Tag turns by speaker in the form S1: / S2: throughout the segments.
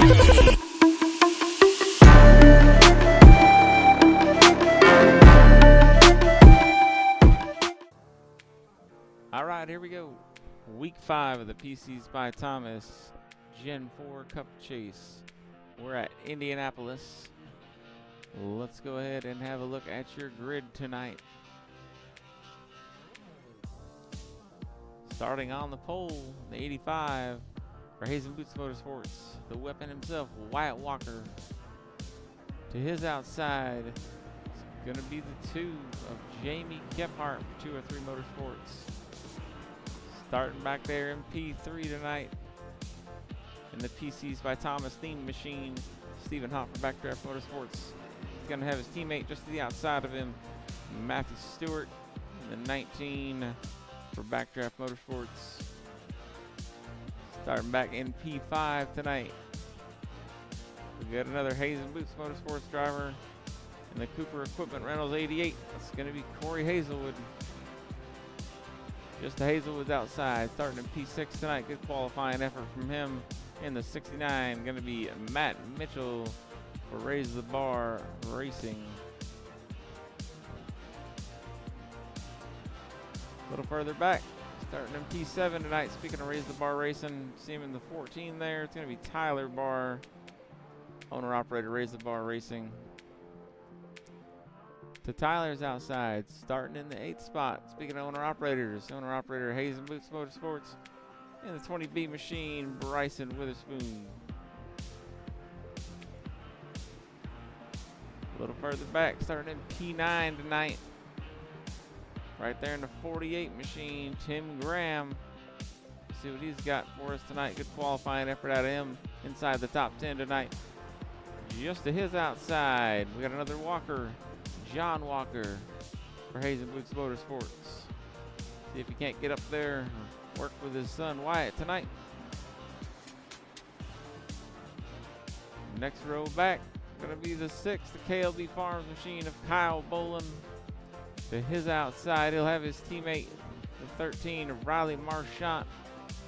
S1: All right, here we go. Week 5 of the PCs by Thomas Gen 4 Cup Chase. We're at Indianapolis. Let's go ahead and have a look at your grid tonight. Starting on the pole, the 85 for Hazen Boots Motorsports, the weapon himself, Wyatt Walker. To his outside, it's going to be the 2 of Jamie Kephart for 203 Motorsports. Starting back there in P3 tonight in the PCs by Thomas theme machine, Stephen Hott for Backdraft Motorsports. He's going to have his teammate just to the outside of him, Matthew Stewart, in the 19 for Backdraft Motorsports. Starting back in P5 tonight, we got another Hazen Boots Motorsports driver in the Cooper Equipment Reynolds 88. That's going to be Corey Hazelwood. Just to Hazelwood's outside, starting in P6 tonight. Good qualifying effort from him in the 69. Going to be Matt Mitchell for Raise the Bar Racing. A little further back, starting in P7 tonight. Speaking of Raise the Bar Racing, see him in the 14 there. It's going to be Tyler Barr, owner-operator Raise the Bar Racing. To Tyler's outside, starting in the 8th spot. Speaking of owner-operators, owner-operator Hazen Boots Motorsports. In the 20B machine, Bryson Witherspoon. A little further back, starting in P9 tonight. Right there in the 48 machine, Tim Graham. See what he's got for us tonight. Good qualifying effort out of him inside the top 10 tonight. Just to his outside, we got another Walker. John Walker for Hazen Boots Motorsports. See if he can't get up there and work with his son Wyatt tonight. Next row back, gonna be the 6, the KLB Farms machine of Kyle Bolin. To his outside, he'll have his teammate, the 13 of Riley Marchant.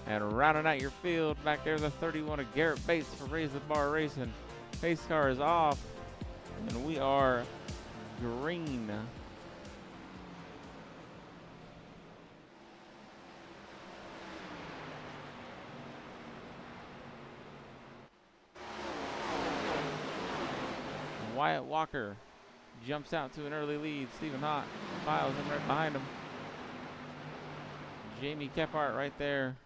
S1: And rounding out your field, back there, the 31 of Garrett Bates for Raise the Bar Racing. Pace car is off, and we are green. Wyatt Walker jumps out to an early lead. Stephen Hott files in right behind him. Jamie Kephart right there.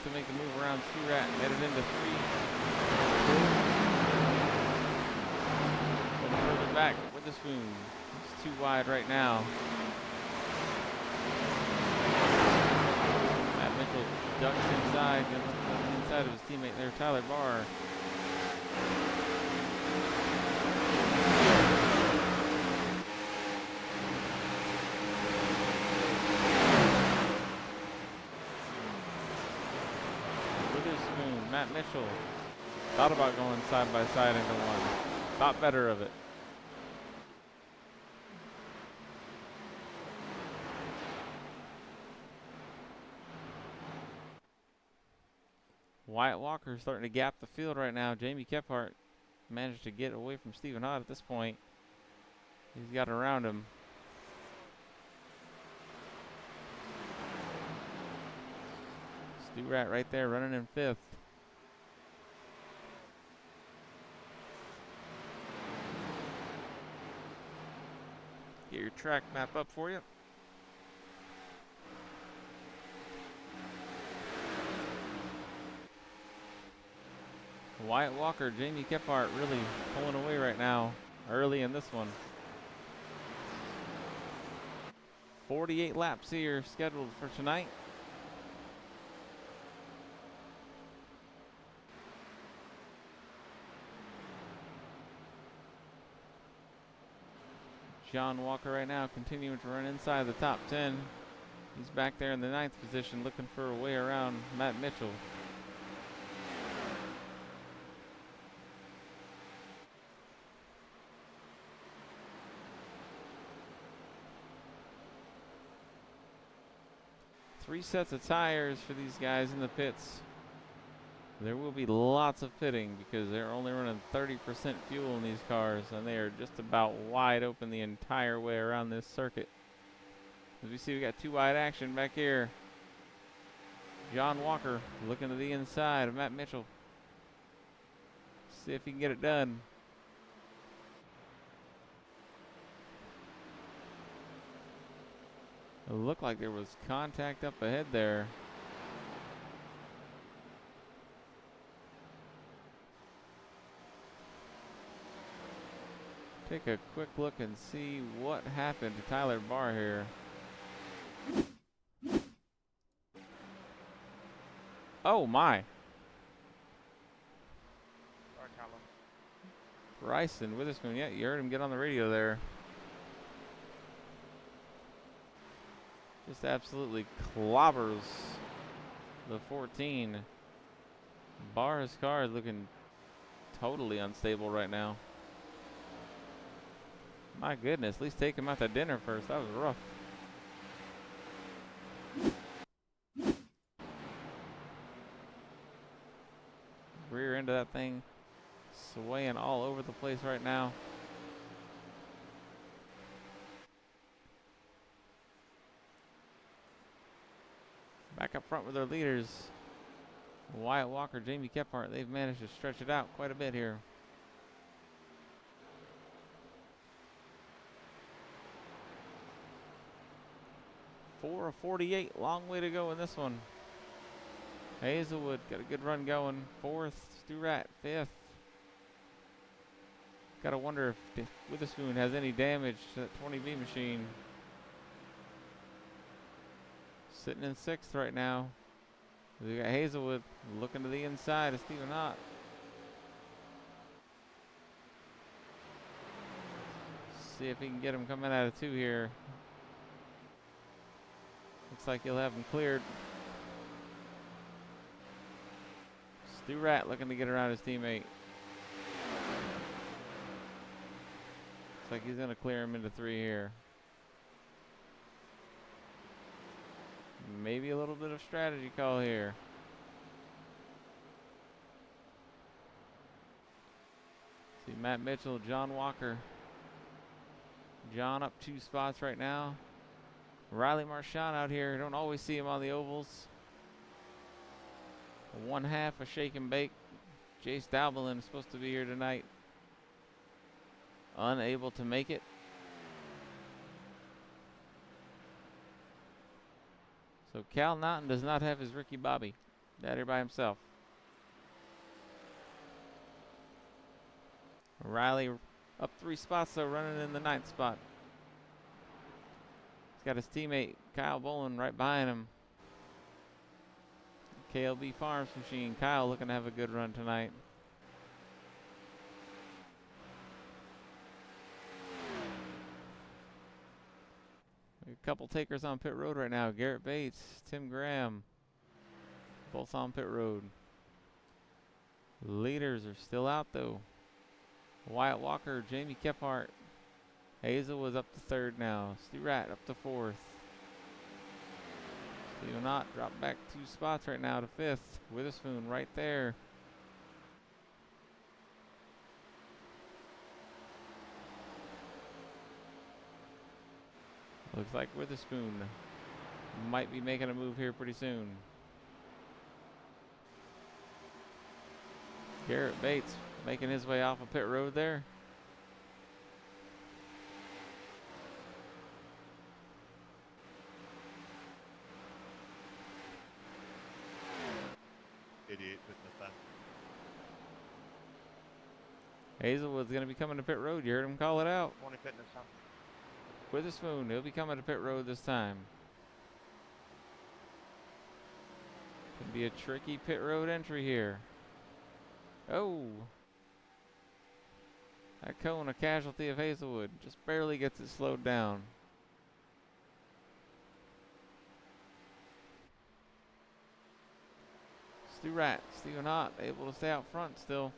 S1: To make a move around Sturat and headed into 3. A little further back with the spoon. It's too wide right now. Matt Mitchell ducks inside, inside of his teammate there, Tyler Barr. Matt Mitchell thought about going side by side into one. Thought better of it. Wyatt Walker starting to gap the field right now. Jamie Kephart managed to get away from Stephen Hott at this point. He's got around him. Sturat right there running in 5th. Get your track map up for you. Wyatt Walker, Jamie Kephart really pulling away right now early in this one. 48 laps here scheduled for tonight. John Walker right now continuing to run inside the top 10. He's back there in the 9th position looking for a way around Matt Mitchell. 3 sets of tires for these guys in the pits. There will be lots of pitting because they're only running 30% fuel in these cars, and they are just about wide open the entire way around this circuit. As we see, we got 2 wide action back here. John Walker looking to the inside of Matt Mitchell. See if he can get it done. It looked like there was contact up ahead there. Take a quick look and see what happened to Tyler Barr here. Oh my. Bryson Witherspoon, yeah, you heard him get on the radio there. Just absolutely clobbers the 14. Barr's car is looking totally unstable right now. My goodness, at least take him out to dinner first. That was rough. Rear end of that thing swaying all over the place right now. Back up front with their leaders, Wyatt Walker, Jamie Kephart. They've managed to stretch it out quite a bit here. Four of 48, long way to go in this one. Hazelwood got a good run going. 4th, Stu-Rat 5th. Gotta wonder if Witherspoon has any damage to that 20B machine. Sitting in 6th right now. We got Hazelwood looking to the inside of Stephen Ott. See if he can get him coming out of 2 here. Looks like he'll have him cleared. Stu-Rat looking to get around his teammate. Looks like he's going to clear him into 3 here. Maybe a little bit of strategy call here. See Matt Mitchell, John Walker. John up 2 spots right now. Riley Marchand out here. Don't always see him on the ovals. 1/2 a shake and bake. Jace Dalbelin is supposed to be here tonight. Unable to make it. So Cal Naughton does not have his Ricky Bobby. Out here by himself. Riley up 3 spots though, running in the 9th spot. He's got his teammate Kyle Bolin right behind him. KLB Farms machine. Kyle looking to have a good run tonight. A couple takers on pit road right now. Garrett Bates, Tim Graham, both on pit road. Leaders are still out though. Wyatt Walker, Jamie Kephart. Hazel was up to 3rd now. Stu-Rat up to 4th. Stephen Ott dropped back 2 spots right now to 5th. Witherspoon right there. Looks like Witherspoon might be making a move here pretty soon. Garrett Bates making his way off of pit road there.
S2: Idiot with the fun.
S1: Hazelwood's going to be coming to pit road. You heard him call it out.
S2: Only pitting this time.
S1: Witherspoon, he'll be coming to pit road this time. Could be a tricky pit road entry here. Oh. That cone, a casualty of Hazelwood. Just barely gets it slowed down. Stu-Rat, Stephen Ott, able to stay out front still.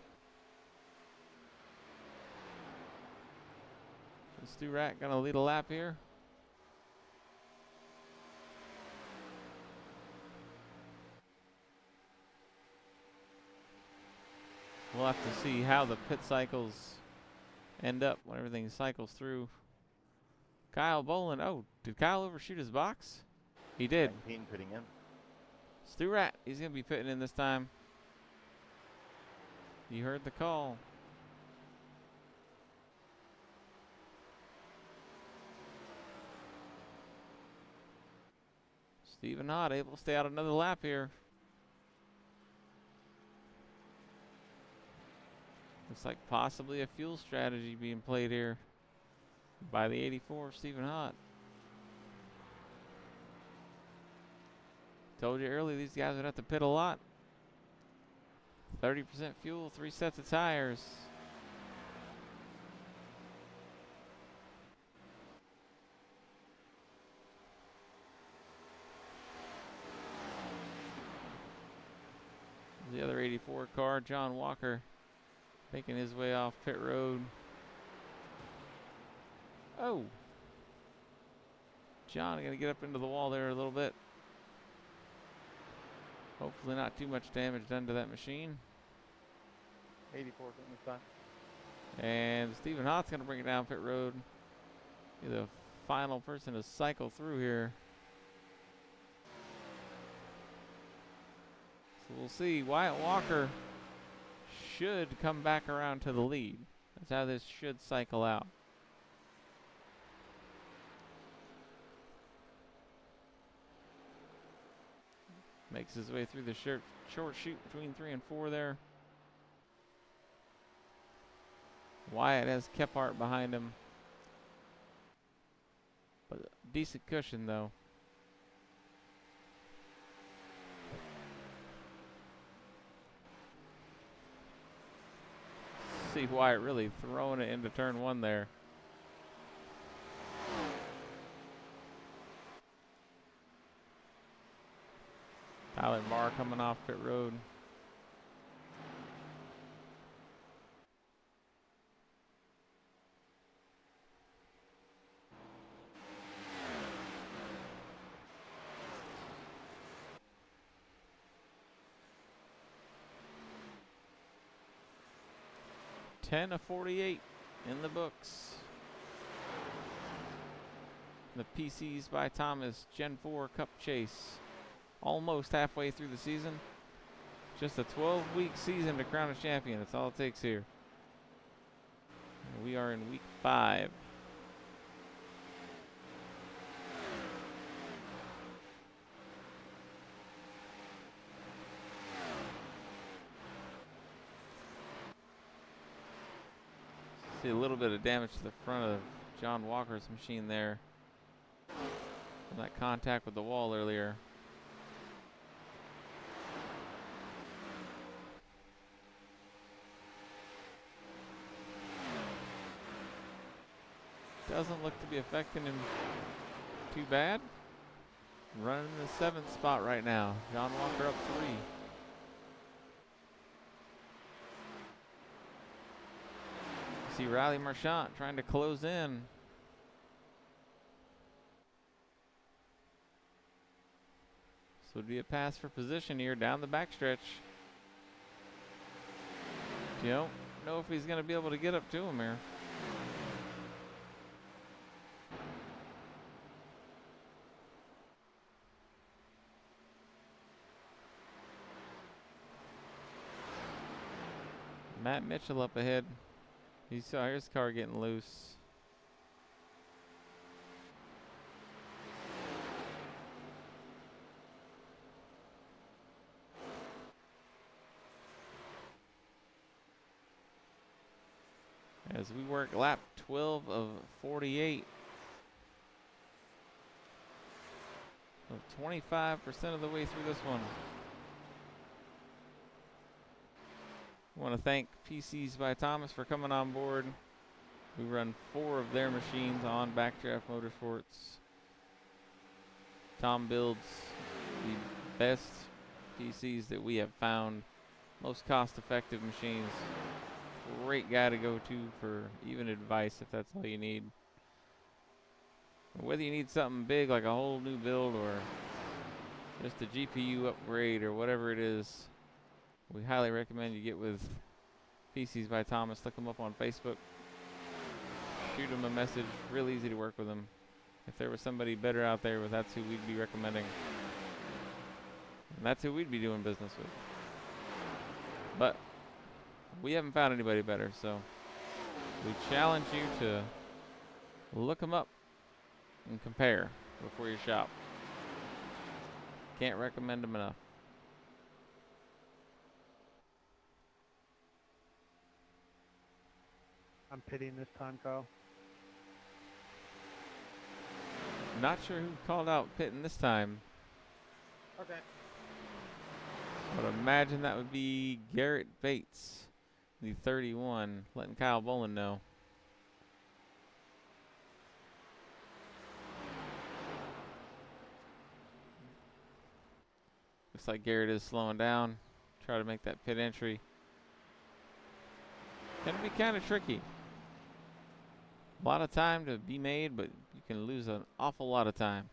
S1: Is Stu-Rat gonna lead a lap here? we'll have to see how the pit cycles end up when everything cycles through. Kyle Bolin. Oh, did Kyle overshoot his box? He did.
S2: 19 putting in.
S1: Stu Rat, he's going to be pitting in this time. You heard the call. Stephen Hott able to stay out another lap here. Looks like possibly a fuel strategy being played here by the 84, Stephen Hott. Told you earlier, these guys would have to pit a lot. 30% fuel, 3 sets of tires. The other 84 car, John Walker, making his way off pit road. Oh! John going to get up into the wall there a little bit. Hopefully not too much damage done to that machine.
S2: 84 putting this time.
S1: And Stephen Hott's going to bring it down pit road. Be the final person to cycle through here. So we'll see. Wyatt Walker should come back around to the lead. That's how this should cycle out. Makes his way through the short chute between 3 and 4 there. Wyatt has Kephart behind him. But decent cushion though. See Wyatt really throwing it into turn 1 there. Tyler Barr coming off pit road. Ten of 48 in the books. The PCs by Thomas Gen 4 Cup Chase. Almost halfway through the season. Just a 12-week season to crown a champion. That's all it takes here. We are in week 5. See a little bit of damage to the front of John Walker's machine there from that contact with the wall earlier. Doesn't look to be affecting him too bad. Running the 7th spot right now. John Walker up 3. See Riley Marchant trying to close in. This would be a pass for position here down the backstretch. You don't know if he's going to be able to get up to him here. Matt Mitchell up ahead. He saw his car getting loose. As we work lap 12 of 48. So 25% of the way through this one. I want to thank PCs by Thomas for coming on board. We run 4 of their machines on Backdraft Motorsports. Tom builds the best PCs that we have found. Most cost-effective machines. Great guy to go to for even advice if that's all you need. Whether you need something big like a whole new build or just a GPU upgrade or whatever it is, we highly recommend you get with PCs by Thomas. Look him up on Facebook. Shoot him a message. Real easy to work with him. If there was somebody better out there, that's who we'd be recommending. And that's who we'd be doing business with. But we haven't found anybody better, so we challenge you to look them up and compare before you shop. Can't recommend them enough.
S3: I'm pitting this time, Kyle.
S1: Not sure who called out pitting this time.
S3: Okay.
S1: I would imagine that would be Garrett Bates, the 31, letting Kyle Bolin know. Looks like Garrett is slowing down. Try to make that pit entry. Can be kind of tricky. A lot of time to be made, but you can lose an awful lot of time.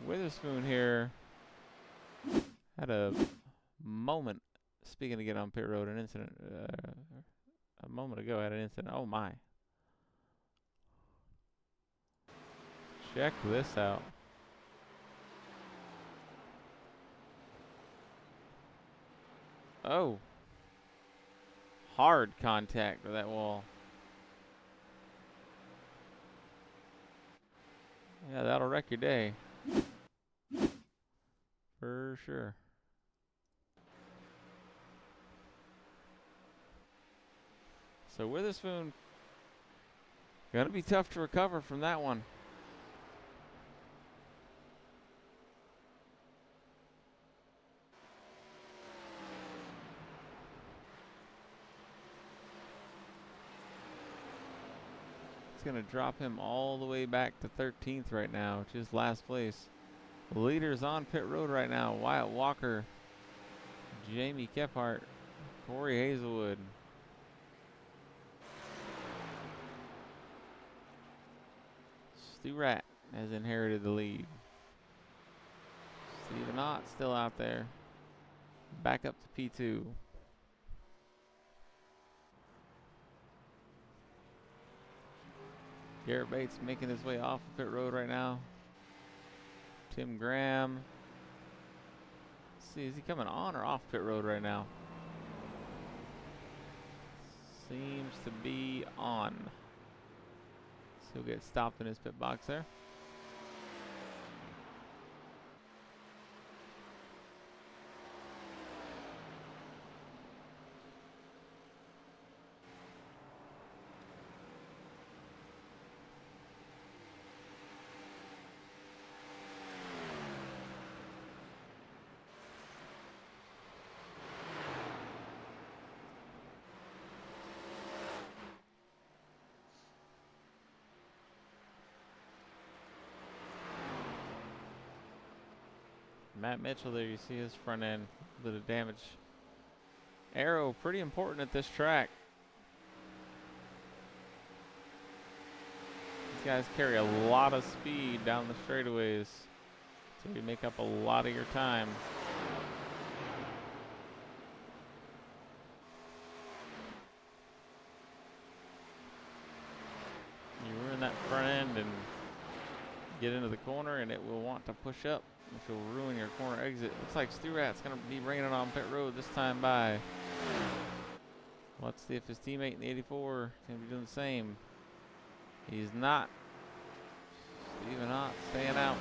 S1: Witherspoon here had a moment. Speaking of getting on pit road, an incident. A moment ago, had an incident. Oh my. Check this out. Oh. Hard contact with that wall. Yeah, that'll wreck your day. For sure. So Witherspoon, gonna be tough to recover from that one. It's gonna drop him all the way back to 13th right now, which is last place. The leaders on pit road right now: Wyatt Walker, Jamie Kephart, Corey Hazelwood. Stu Rat has inherited the lead. Stephen Ott still out there. Back up to P2. Garrett Bates making his way off of pit road right now. Tim Graham. Let's see, is he coming on or off pit road right now? Seems to be on. So he'll get stopped in his pit box there. Matt Mitchell there, you see his front end, a bit of damage. Aero, pretty important at this track. These guys carry a lot of speed down the straightaways, so you make up a lot of your time. You ruin that front end and get into the corner, and it will want to push up, which will ruin your corner exit. Looks like Stu Rat's going to be bringing it on pit road this time by. Let's see if his teammate in the 84 is going to be doing the same. He's not. Stephen Ott staying out.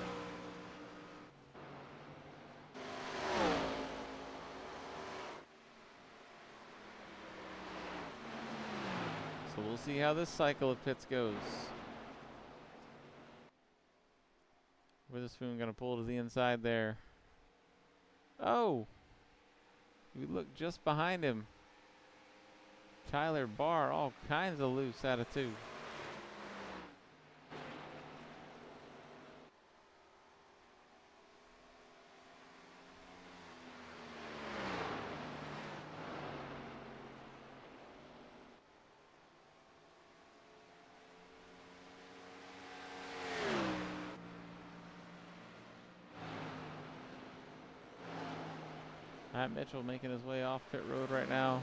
S1: So we'll see how this cycle of pits goes. Witherspoon going to pull to the inside there. Oh! We look just behind him. Tyler Barr, all kinds of loose out of 2. Matt Mitchell making his way off pit road right now.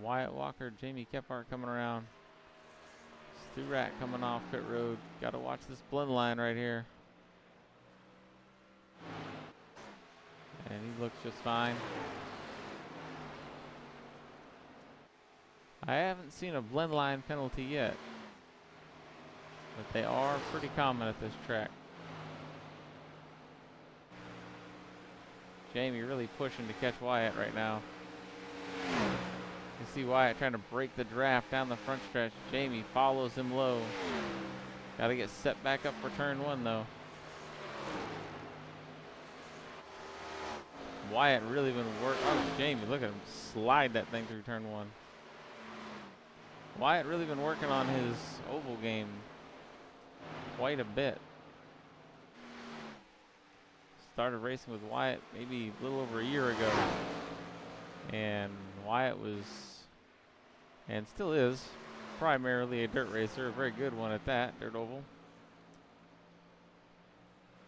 S1: Wyatt Walker, Jamie Kephart coming around. Stu Rat coming off pit road. Got to watch this blend line right here. And he looks just fine. I haven't seen a blend line penalty yet, but they are pretty common at this track. Jamie really pushing to catch Wyatt right now. You see Wyatt trying to break the draft down the front stretch. Jamie follows him low. Got to get set back up for turn one though. Wyatt really been working. Oh, Jamie, look at him slide that thing through turn one. Wyatt really been working on his oval game quite a bit. Started racing with Wyatt maybe a little over a year ago. And Wyatt was, and still is, primarily a dirt racer, a very good one at that, dirt oval.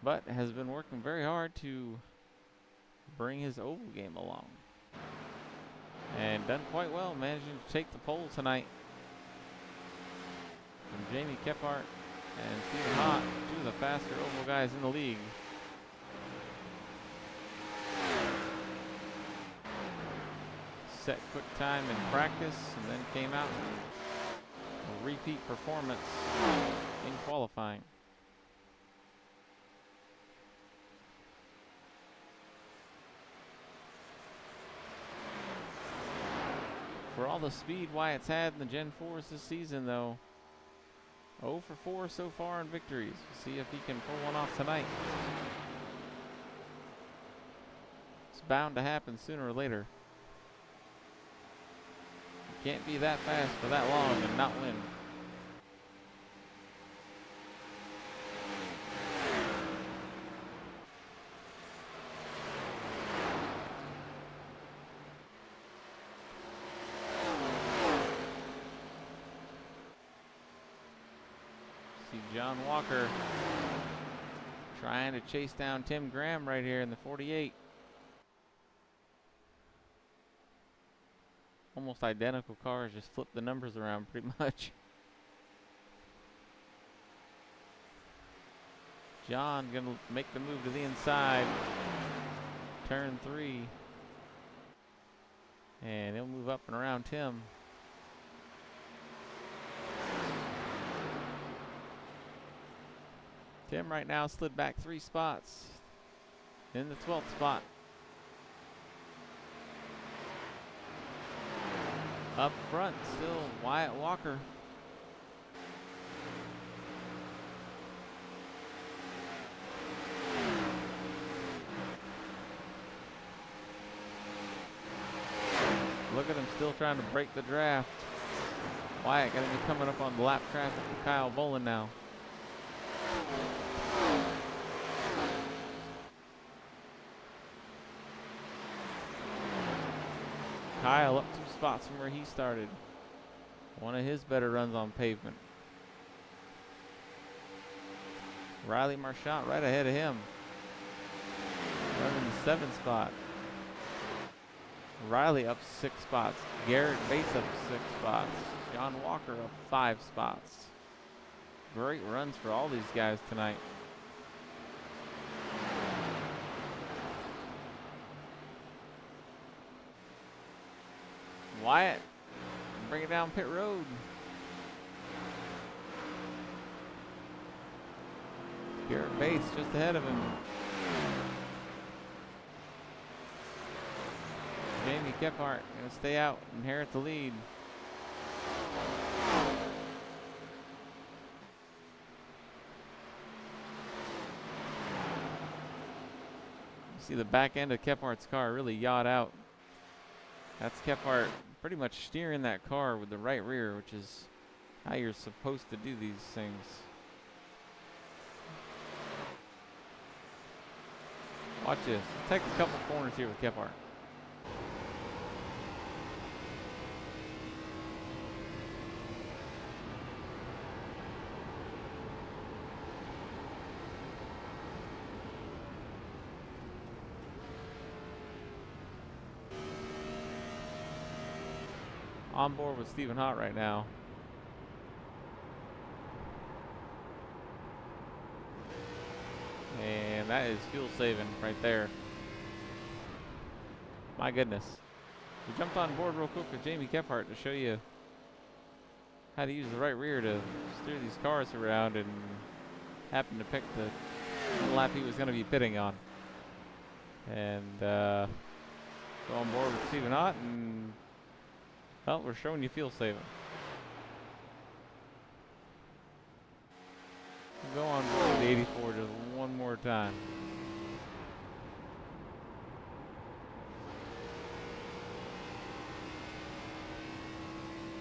S1: But has been working very hard to bring his oval game along. And done quite well, managing to take the pole tonight. From Jamie Kephart and Stephen Hott, two of the faster oval guys in the league. Set quick time in practice and then came out a repeat performance in qualifying. For all the speed Wyatt's had in the Gen 4s this season though, 0 for 4 so far in victories. We'll see if he can pull one off tonight. It's bound to happen sooner or later. You can't be that fast for that long and not win. See John Walker trying to chase down Tim Graham right here in the 48. Almost identical cars, just flip the numbers around pretty much. John gonna make the move to the inside. Turn 3. And he'll move up and around Tim. Tim right now slid back 3 spots in the 12th spot. Up front still Wyatt Walker. Look at him still trying to break the draft. Wyatt gonna be coming up on the lap traffic with Kyle Bolin now. Kyle up 2 spots from where he started. One of his better runs on pavement. Riley Marchant right ahead of him. Running the 7th spot. Riley up 6 spots. Garrett Bates up 6 spots. John Walker up 5 spots. Great runs for all these guys tonight. Wyatt, bring it down pit road. Garrett Bates just ahead of him. Jamie Kephart gonna stay out, inherit the lead. You see the back end of Kephart's car really yawed out. That's Kephart pretty much steering that car with the right rear, which is how you're supposed to do these things. Watch this. Take a couple corners here with Kephart. on board with Stephen Hott right now. And that is fuel saving right there. My goodness. We jumped on board real quick with Jamie Kephart to show you how to use the right rear to steer these cars around, and happened to pick the lap he was going to be pitting on. And go on board with Stephen Hott, and well, we're showing you fuel saving. Go on board with the 84 just one more time.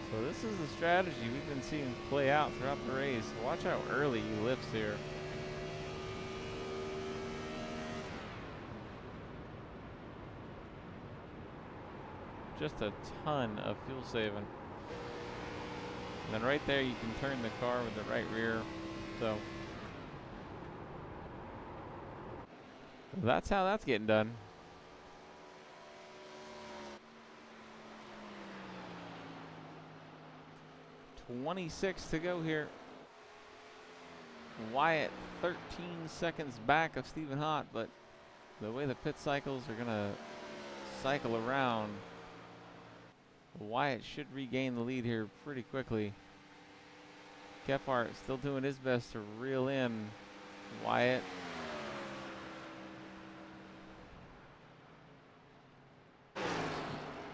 S1: So this is the strategy we've been seeing play out throughout the race. Watch how early he lifts here. Just a ton of fuel saving. And then right there you can turn the car with the right rear. So that's how that's getting done. .26 to go here. Wyatt 13 seconds back of Stephen Hott, but the way the pit cycles are gonna cycle around, Wyatt should regain the lead here pretty quickly. Kephart still doing his best to reel in Wyatt.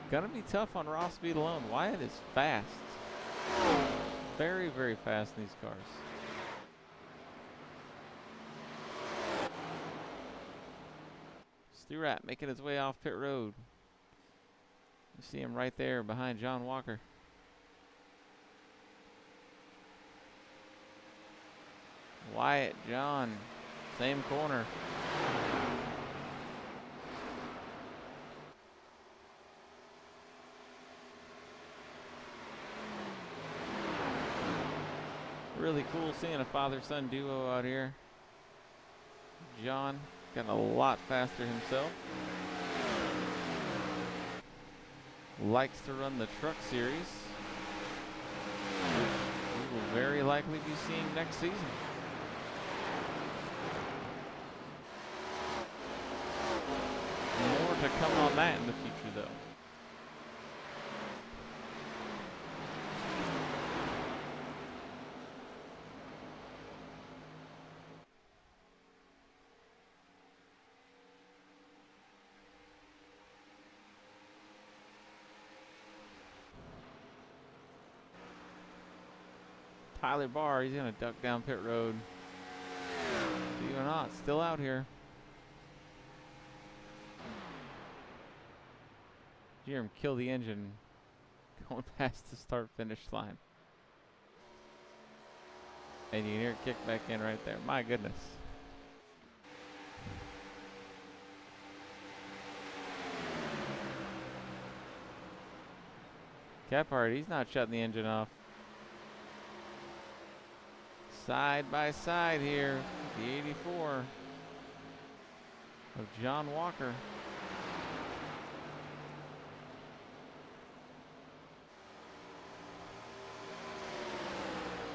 S1: Gonna be tough on raw speed alone. Wyatt is fast. Very, very fast in these cars. Stewart making his way off pit road. You see him right there behind John Walker. Wyatt, John, same corner. Really cool seeing a father-son duo out here. John getting a lot faster himself. Likes to run the truck series, which we will very likely be seeing next season. More to come on that in the future, though. Tyler Barr, he's gonna duck down pit road. Stephen Hott still out here. You hear him kill the engine going past the start-finish line. And you hear it kick back in right there. My goodness. Kephart, he's not shutting the engine off. Side by side here, the 84 of John Walker.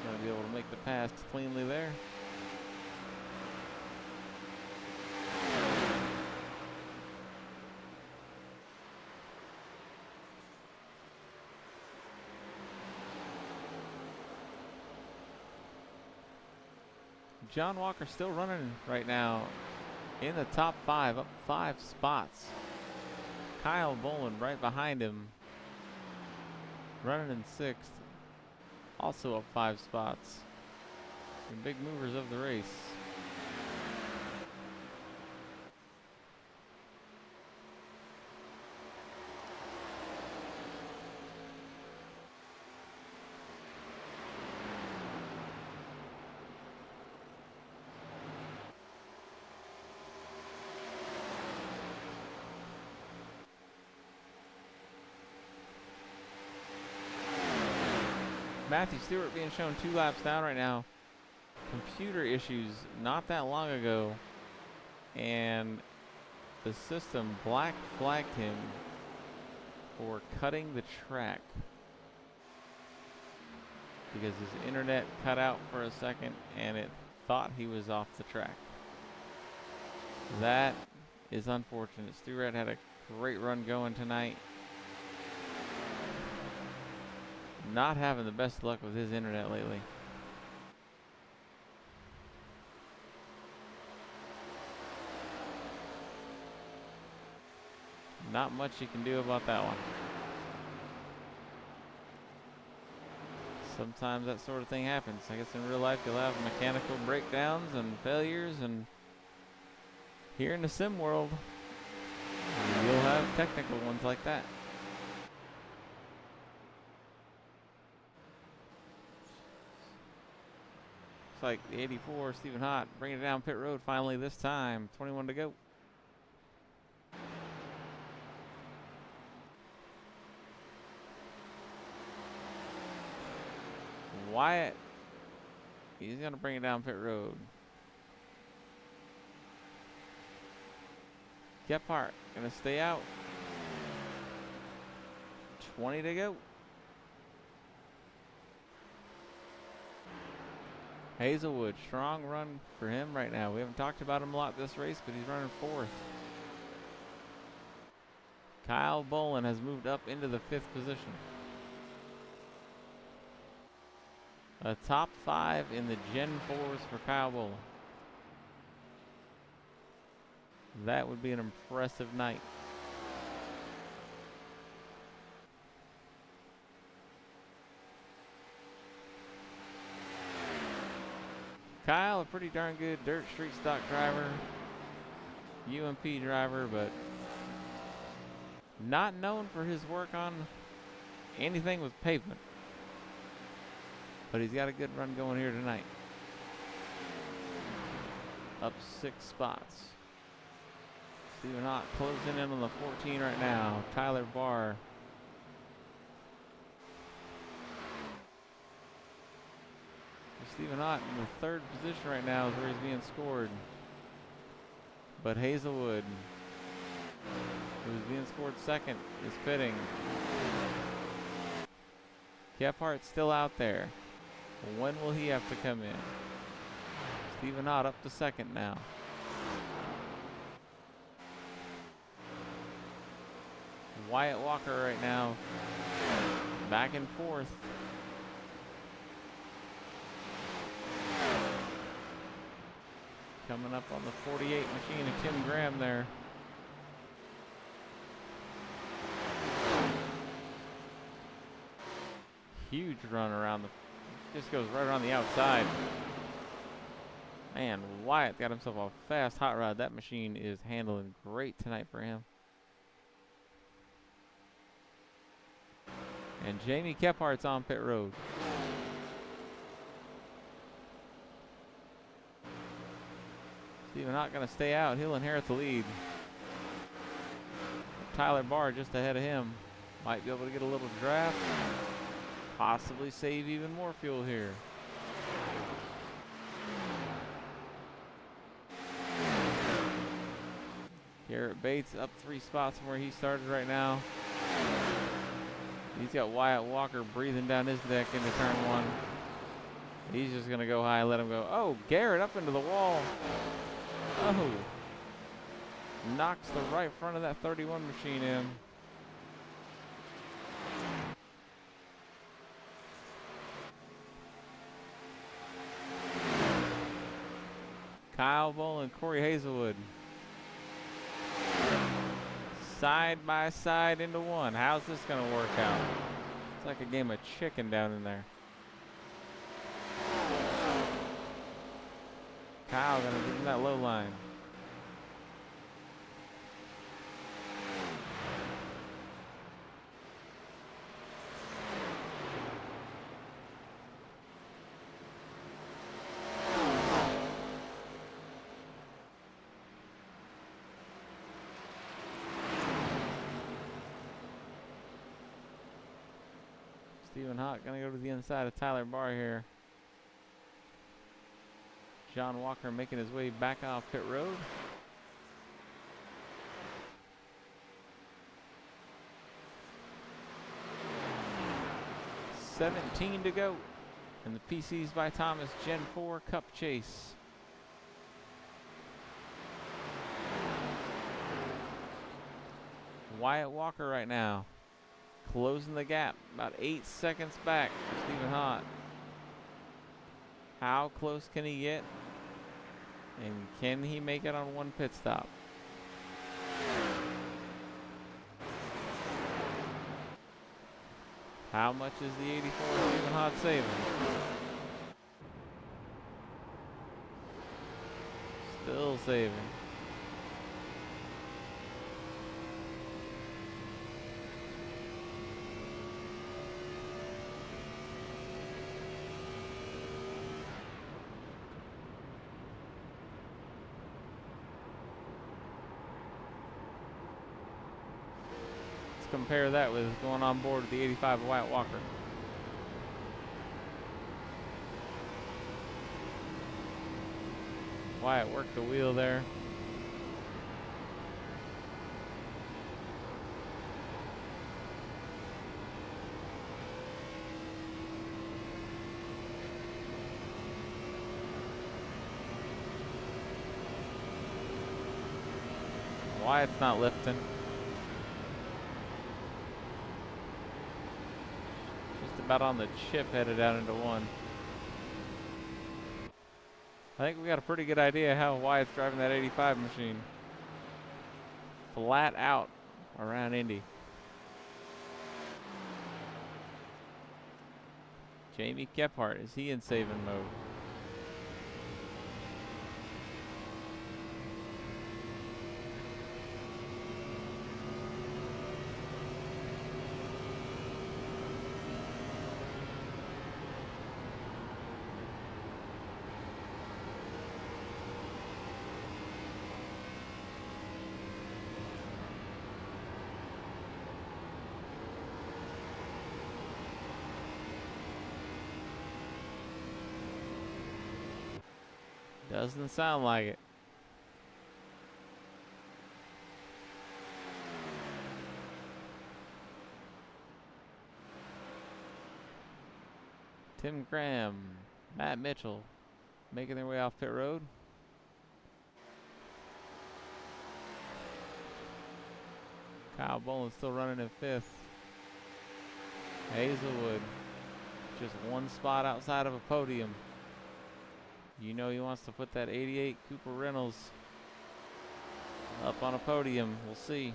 S1: Gonna be able to make the pass cleanly there. John Walker still running right now in the top 5, up 5 spots. Kyle Boland right behind him, running in 6th, also up 5 spots. The big movers of the race. Matthew Stewart being shown 2 laps down right now. Computer issues not that long ago, and the system black flagged him for cutting the track. because his internet cut out for a second and it thought he was off the track. That is unfortunate. Stu Red had a great run going tonight. Not having the best luck with his internet lately. Not much you can do about that one. Sometimes that sort of thing happens. I guess in real life you'll have mechanical breakdowns and failures, and here in the sim world you'll have technical ones like that. Looks like the 84, Stephen Hott, bringing it down pit road finally this time. 21 to go. Wyatt, he's going to bring it down pit road. Gephardt going to stay out. 20 to go. Hazelwood, strong run for him right now. We haven't talked about him a lot this race, but he's running 4th. Kyle Bolin has moved up into the 5th position. A top 5 in the Gen 4s for Kyle Bolin. That would be an impressive night. Kyle, a pretty darn good dirt street stock driver, UMP driver, but not known for his work on anything with pavement. But he's got a good run going here tonight. Up 6 spots. Stephen Hott closing in on the 14 right now. Tyler Barr. Stephen Hott in the 3rd position right now is where he's being scored. But Hazelwood, who's being scored 2nd, is pitting. Gephardt's still out there. When will he have to come in? Stephen Hott up to 2nd now. Wyatt Walker right now back in 4th. Coming up on the 48 machine of Tim Graham there. Huge run around the, just goes right around the outside. Man, Wyatt got himself a fast hot rod. That machine is handling great tonight for him. And Jamie Gephardt's on pit road. Stephen Hott going to stay out. He'll inherit the lead. Tyler Barr just ahead of him. Might be able to get a little draft. Possibly save even more fuel here. Garrett Bates up 3 spots from where he started right now. He's got Wyatt Walker breathing down his deck into turn 1. He's just going to go high and let him go. Oh, Garrett up into the wall. Oh. Knocks the right front of that 31 machine in. Kyle Bolin and Corey Hazelwood. Side by side into one. How's this going to work out? It's like a game of chicken down in there. Kyle going to give him that low line. Stephen Hott going to go to the inside of Tyler Barr here. John Walker making his way back off pit road. $17 to go. And the PCs by Thomas Gen 4 Cup Chase. Wyatt Walker right now, closing the gap, about 8 seconds back for Stephen Hott. How close can he get? And can he make it on one pit stop? How much is the 84 Stephen Hott saving? Still saving. Compare that with going on board with the 85 Wyatt Walker. Wyatt worked the wheel there. Wyatt's not lifting. About on the chip, headed out into one. I think we got a pretty good idea how Wyatt's driving that 85 machine. Flat out around Indy. Jamie Kephart, is he in saving mode? Doesn't sound like it. Tim Graham, Matt Mitchell, making their way off pit road. Kyle Boland still running in 5th. Hazelwood, just one spot outside of a podium. You know he wants to put that 88 Cooper Reynolds up on a podium. We'll see.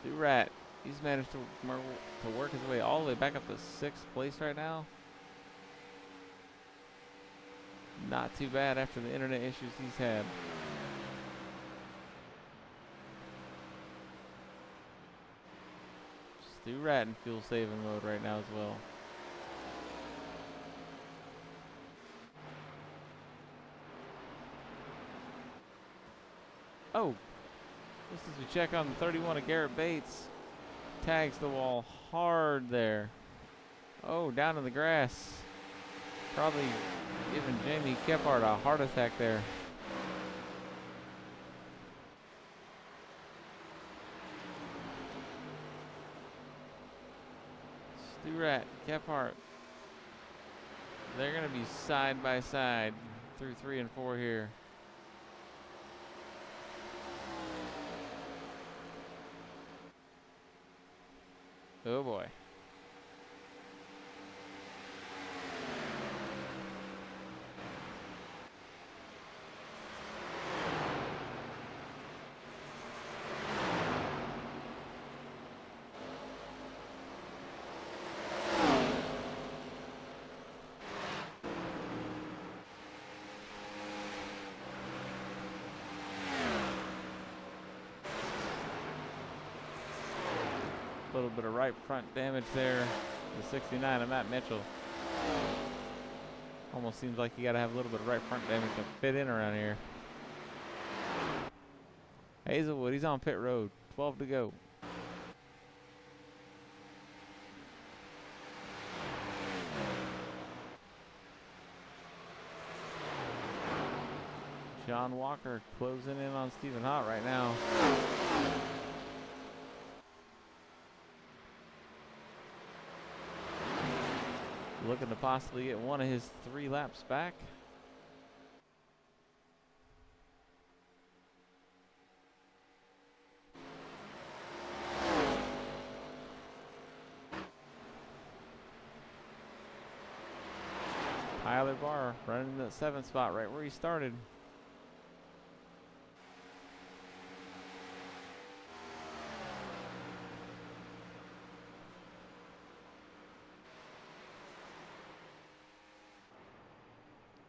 S1: Stu Rat, he's managed to work his way all the way back up to 6th place right now. Not too bad after the internet issues he's had. Stu Rat in fuel saving mode right now as well. Oh, just as we check on the 31 of Garrett Bates, tags the wall hard there. Oh, down in the grass. Probably giving Jamie Kephart a heart attack there. Stu Rat, Kephart. They're going to be side by side through 3 and 4 here. Oh boy. A little bit of right front damage there. The 69 of Matt Mitchell. Almost seems like you got to have a little bit of right front damage to fit in around here. Hazelwood, he's on pit road. 12 to go. John Walker closing in on Stephen Hott right now. Looking to possibly get one of his 3 laps back. Tyler Barr running the 7th spot right where he started.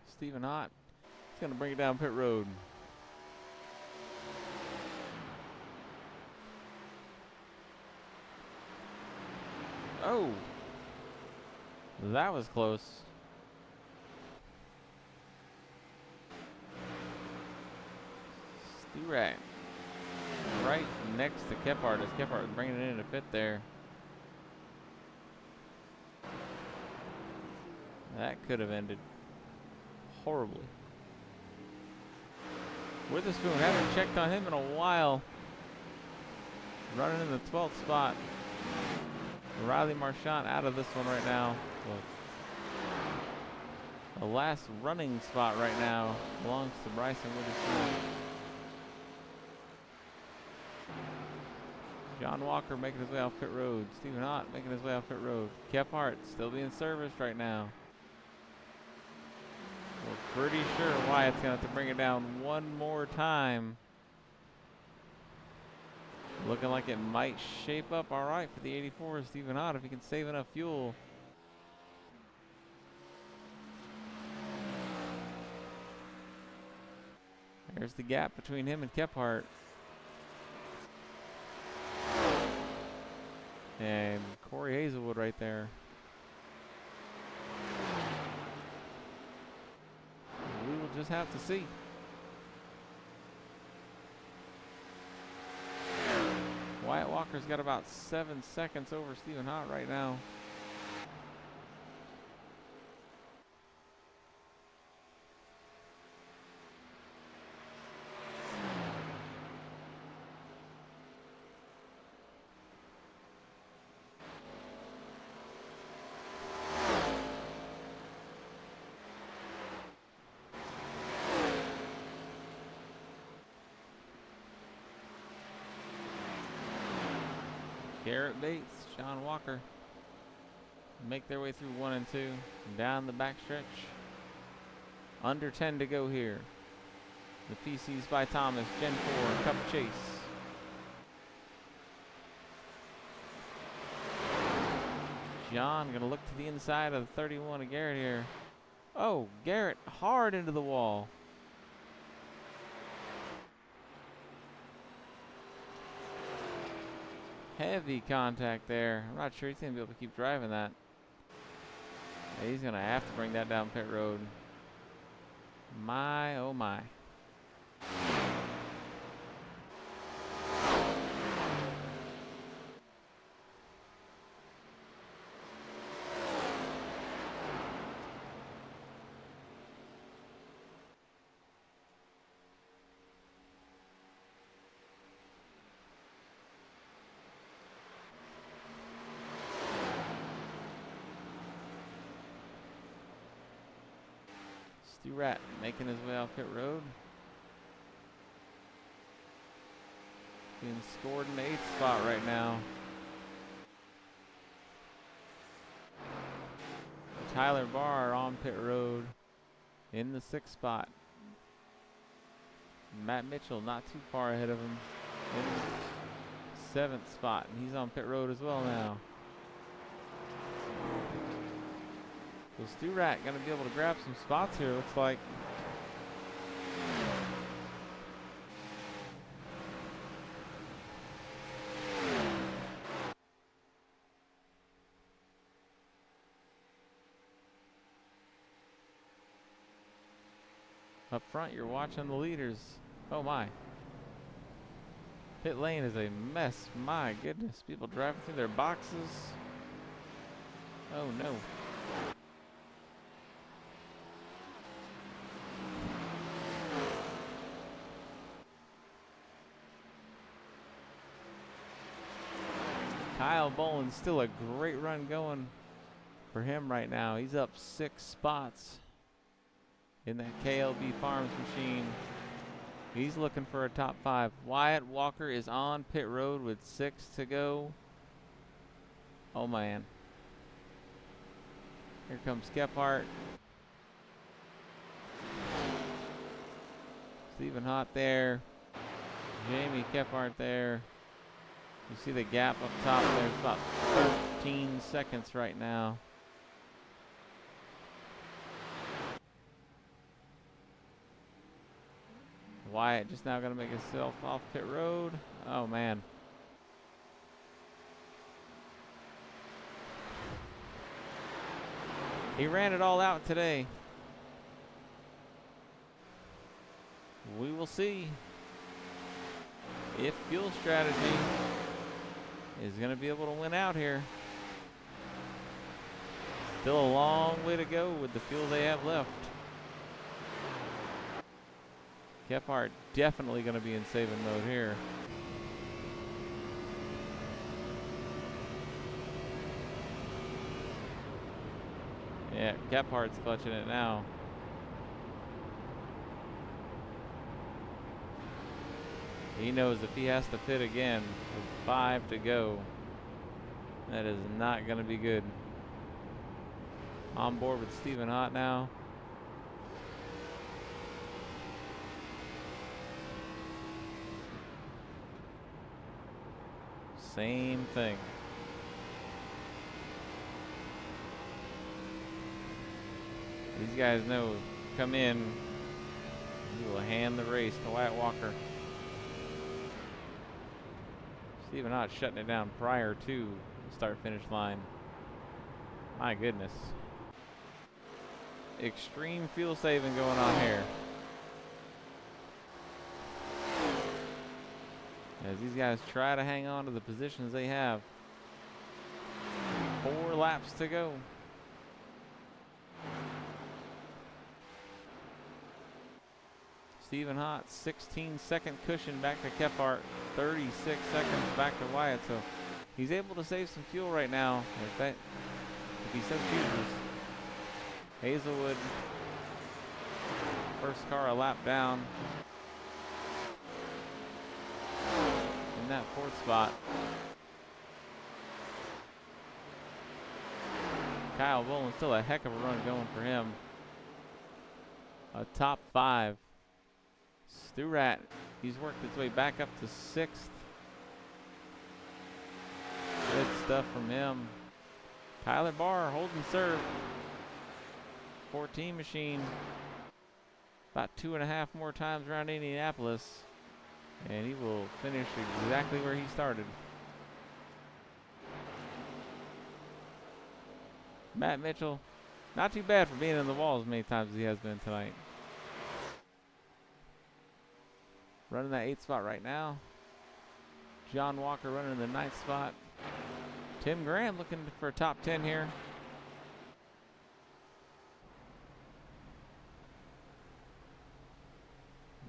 S1: Stephen Hott is going to bring it down pit road. Oh, that was close. Stu-Rat right next to Kephart as Kephart bringing it in to pit there. That could have ended horribly. Witherspoon, haven't checked on him in a while. Running in the 12th spot. Riley Marchant out of this one right now. The last running spot right now belongs to Bryson Witherspoon. John Walker making his way off pit road. Stephen Hott making his way off pit road. Kephart still being serviced right now. We're pretty sure Wyatt's going to have to bring it down one more time. Looking like it might shape up all right for the 84 Stephen Hott if he can save enough fuel. There's the gap between him and Kephart. And Corey Hazelwood right there. We will just have to see. Wyatt Walker's got about 7 seconds over Stephen Hott right now. Garrett Bates, John Walker make their way through 1 and 2. Down the backstretch. Under 10 to go here. The PCs by Thomas, Gen 4, Cup Chase. John going to look to the inside of the 31 of Garrett here. Oh, Garrett hard into the wall. Heavy contact there. I'm not sure he's going to be able to keep driving that. Yeah, he's going to have to bring that down pit road. My, oh my. Stu-Rat making his way off pit road. Being scored in the 8th spot right now. Tyler Barr on pit road in the 6th spot. Matt Mitchell not too far ahead of him in the 7th spot, and he's on pit road as well now. So Stu-Rat going to be able to grab some spots here, looks like. Up front, you're watching the leaders. Oh my. Pit lane is a mess. My goodness. People driving through their boxes. Oh no. Kyle Boland's still a great run going for him right now. He's up 6 spots in that KLB Farms machine. He's looking for a top 5. Wyatt Walker is on pit road with 6 to go. Oh man. Here comes Kephart. Stephen Hott there. Jamie Kephart there. You see the gap up top there. It's about 13 seconds right now. Wyatt just now going to make himself off pit road. Oh, man. He ran it all out today. We will see if fuel strategy is going to be able to win out here. Still a long way to go with the fuel they have left. Kephart definitely going to be in saving mode here. Yeah, Kephart's clutching it now. He knows if he has to pit again with 5 to go, that is not going to be good. On board with Stephen Hott now. Same thing. These guys know, come in, he will hand the race to Wyatt Walker. Stephen Hott shutting it down prior to the start-finish line. My goodness. Extreme fuel saving going on here. As these guys try to hang on to the positions they have. 4 laps to go. Stephen Hott, 16-second cushion back to Kephart, 36 seconds back to Wyatt. So he's able to save some fuel right now if he so chooses. Hazelwood, first car a lap down in that 4th spot. Kyle Boland, still a heck of a run going for him. A top 5. Stu Rat, he's worked his way back up to 6th. Good stuff from him. Tyler Barr holding serve. 14 machine. About 2.5 more times around Indianapolis. And he will finish exactly where he started. Matt Mitchell, not too bad for being in the wall as many times as he has been tonight. Running that 8th spot right now. John Walker running in the 9th spot. Tim Graham looking for a top 10 here.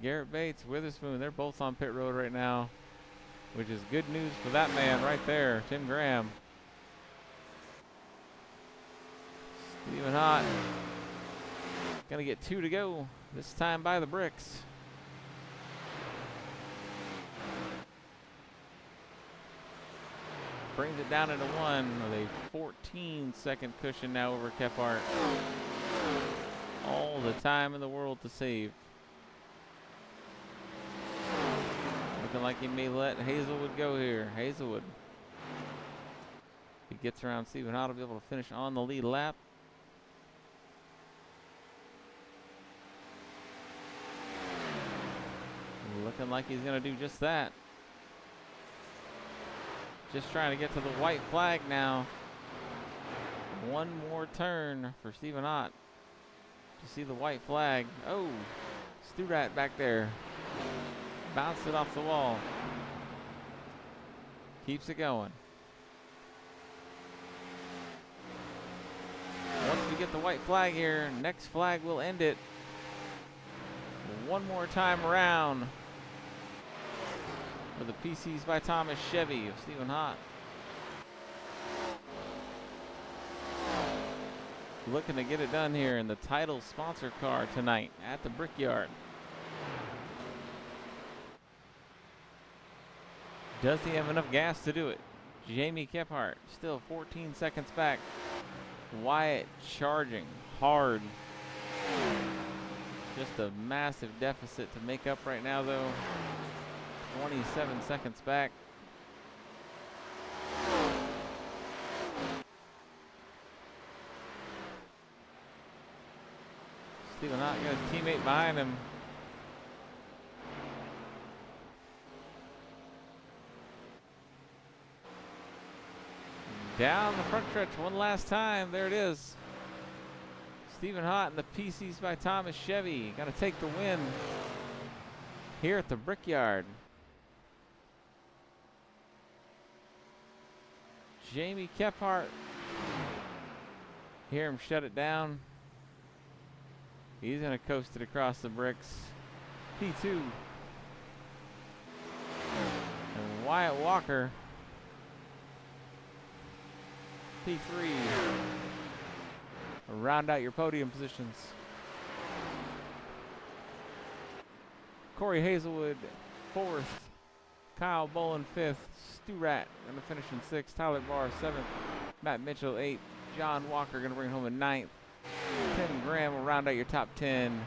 S1: Garrett Bates, Witherspoon, they're both on pit road right now, which is good news for that man right there, Tim Graham. Stephen Hott, gonna get 2 to go, this time by the bricks. Brings it down into 1 with a 14-second cushion now over Kephart. All the time in the world to save. Looking like he may let Hazelwood go here. Hazelwood. If he gets around Stephen Hott, will be able to finish on the lead lap. Looking like he's going to do just that. Just trying to get to the white flag now. 1 more turn for Stephen Hott to see the white flag. Oh, Stu Rat back there. Bounced it off the wall. Keeps it going. Once we get the white flag here, next flag will end it. 1 more time around for the PCs by Thomas Chevy of Stephen Hott. looking to get it done here in the title sponsor car tonight at the Brickyard. Does he have enough gas to do it? Jamie Kephart still 14 seconds back. Wyatt charging hard. Just a massive deficit to make up right now, though. 27 seconds back. Stephen Hott got his teammate behind him. Down the front stretch one last time. There it is. Stephen Hott and the PCs by Thomas Chevy. Got to take the win here at the Brickyard. Jamie Kephart. Hear him shut it down. He's going to coast it across the bricks. P2. And Wyatt Walker. P3. Round out your podium positions. Corey Hazelwood, 4th. Kyle Bolin, 5th. Stu Rat going to finish in 6th. Tyler Barr, 7th. Matt Mitchell, 8th. John Walker going to bring home a 9th. Tim Graham will round out your top 10.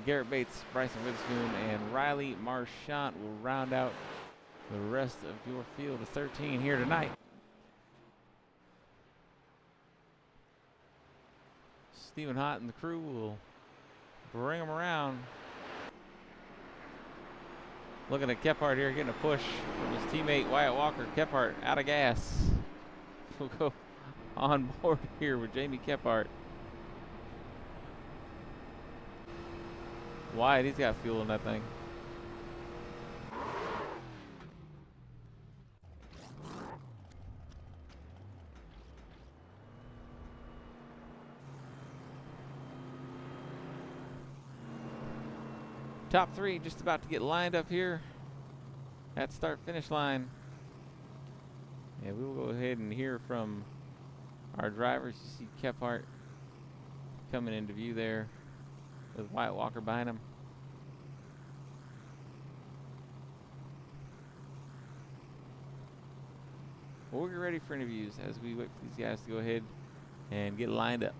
S1: Garrett Bates, Bryson Witherspoon, and Riley Marchant will round out the rest of your field of 13 here tonight. Stephen Hott and the crew will bring them around. Looking at Kephart here, getting a push from his teammate Wyatt Walker. Kephart out of gas. We'll go on board here with Jamie Kephart. Wyatt, he's got fuel in that thing. Top 3 just about to get lined up here at start-finish line. Yeah, we will go ahead and hear from our drivers. You see Kephart coming into view there with Wyatt Walker behind him. Well, we'll get ready for interviews as we wait for these guys to go ahead and get lined up.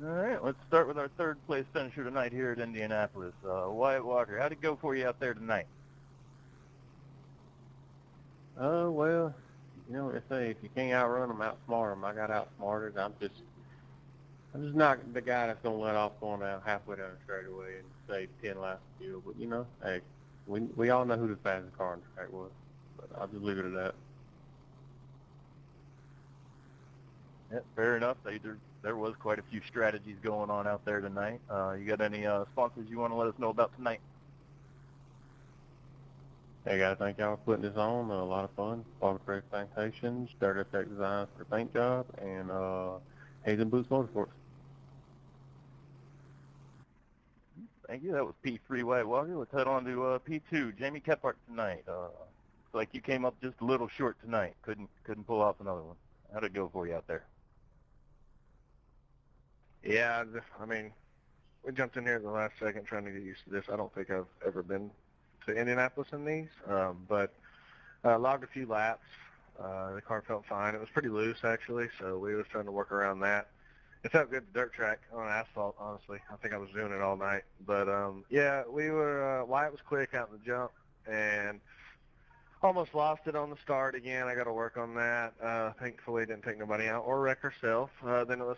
S2: All right, let's start with our third place finisher tonight here at Indianapolis. Wyatt Walker, how'd it go for you out there tonight?
S4: Well, you know what they say, if you can't outrun them, outsmart them. I got outsmarted. I'm just not the guy that's going to let off going down halfway down the straightaway and save 10 laps of fuel. But, you know, hey, we all know who the fastest car on the track was. But I'll just leave it at that.
S2: Yeah, fair enough. There was quite a few strategies going on out there tonight. You got any sponsors you want to let us know about tonight?
S4: Hey, guys, thank y'all for putting this on. A lot of fun. Farm Fresh Plantations, Dirt Tech Designs for the paint job, and Hazen Boots Motorsports.
S2: Thank you. That was P3 Wyatt Walker. Let's head on to P2, Jamie Kephart tonight. Looks like you came up just a little short tonight. Couldn't pull off another one. How'd it go for you out there?
S5: Yeah, I mean, we jumped in here at the last second trying to get used to this. I don't think I've ever been to Indianapolis in these, but logged a few laps. The car felt fine. It was pretty loose, actually, so we was trying to work around that. It felt good dirt track on asphalt, honestly. I think I was doing it all night. But, yeah, we were Wyatt was quick out in the jump, and almost lost it on the start again. I got to work on that. Thankfully, didn't take nobody out or wreck herself. Then it was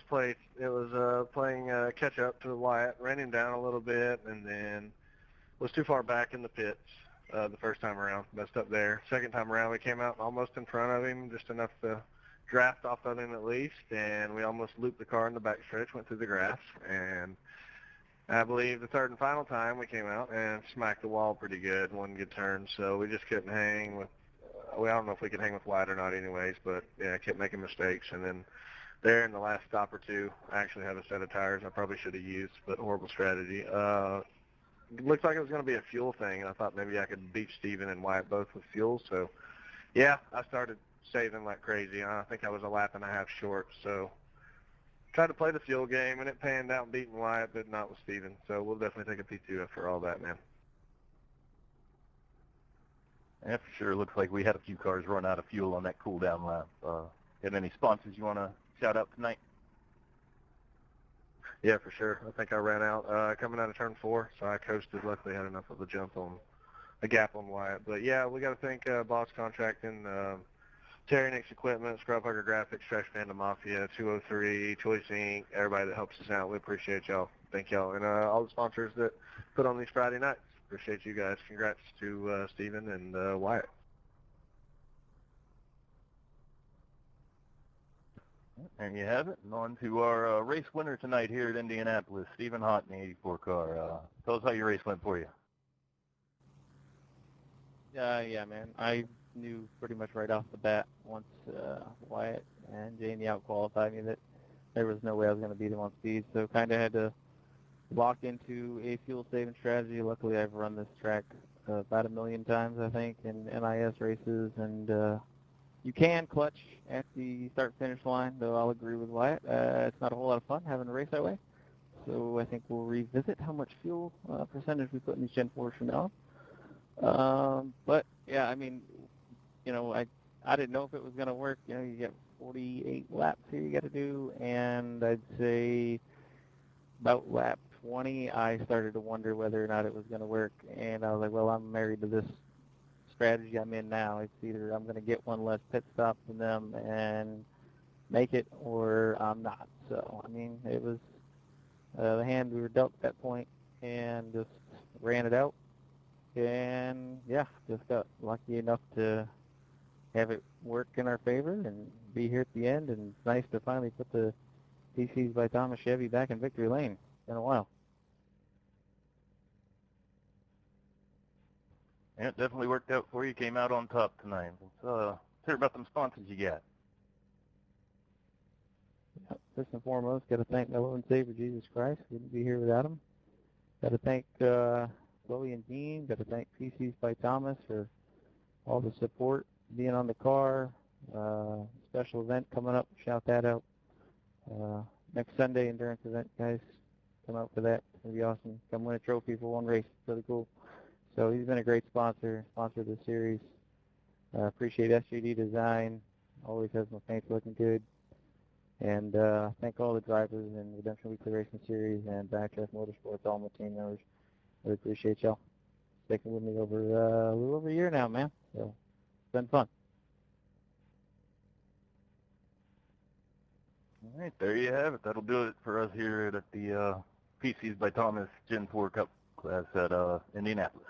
S5: playing catch up to Wyatt, ran him down a little bit, and then was too far back in the pits the first time around. Messed up there. Second time around, we came out almost in front of him, just enough to draft off of him at least, and we almost looped the car in the back stretch, went through the grass, and I believe the third and final time we came out and smacked the wall pretty good, one good turn, so we just couldn't hang with, well, I don't know if we could hang with Wyatt or not anyways, but yeah, I kept making mistakes, and then there in the last stop or two, I actually had a set of tires I probably should have used, but horrible strategy. it looked like it was going to be a fuel thing, and I thought maybe I could beat Steven and Wyatt both with fuel. So, yeah, I started saving like crazy. I think I was a lap and a half short. So, tried to play the fuel game, and it panned out beating Wyatt, but not with Steven. So we'll definitely take a P2 after all that, man.
S2: Yeah, for sure. Looks like we had a few cars run out of fuel on that cool down lap. Got any sponsors you want to shout out tonight?
S5: Yeah, for sure. I think I ran out coming out of turn 4, so I coasted. Luckily, had enough of a jump on a gap on Wyatt. But yeah, we got to thank Boss Contracting, Terry Nix Equipment, Scrub Hugger Graphics, Trash Panda Mafia, 203, Choice Inc., everybody that helps us out. We appreciate y'all. Thank y'all. And all the sponsors that put on these Friday nights. Appreciate you guys. Congrats to Steven and Wyatt.
S2: There you have it. And on to our race winner tonight here at Indianapolis, Stephen Hott in the 84 car. Tell us how your race went for you.
S6: Yeah, man. I knew pretty much right off the bat once Wyatt and Jamie out-qualified me that there was no way I was going to beat him on speed. So kind of had to lock into a fuel-saving strategy. Luckily, I've run this track about 1 million times, I think, in NIS races. And you can clutch at the start-finish line, though I'll agree with Wyatt. It's not a whole lot of fun having a race that way. So I think we'll revisit how much fuel percentage we put in these Gen 4s from now on. But yeah, I mean, you know, I didn't know if it was going to work. You know, you get 48 laps here you got to do, and I'd say about lap 20, I started to wonder whether or not it was going to work, and I was like, well, I'm married to this strategy I'm in now. It's either I'm going to get one less pit stop than them and make it, or I'm not. So, I mean, it was the hand we were dealt at that point, and just ran it out. And yeah, just got lucky enough to have it work in our favor and be here at the end. And it's nice to finally put the PCs by Thomas Chevy back in victory lane. It's been a while.
S2: Yeah, it definitely worked out for you. Came out on top tonight. Let's hear about them sponsors you got.
S6: Yeah, first and foremost, got to thank my Lord and Savior Jesus Christ. Wouldn't be here without him. Got to thank Chloe and Dean. Got to thank PCs by Thomas for all the support, being on the car. Special event coming up. Shout that out. Next Sunday, endurance event, guys. Come out for that. It'll be awesome. Come win a trophy for one race. It's really cool. So he's been a great sponsor of the series. Appreciate SJD Design. Always has my paints looking good. And thank all the drivers in Redemption Weekly Racing Series and Backdraft Motorsports, all my team members. Really appreciate y'all sticking with me over a little over a year now, man. So it's been fun.
S2: All right, there you have it. That'll do it for us here at the PCs by Thomas Gen 4 Cup class at Indianapolis.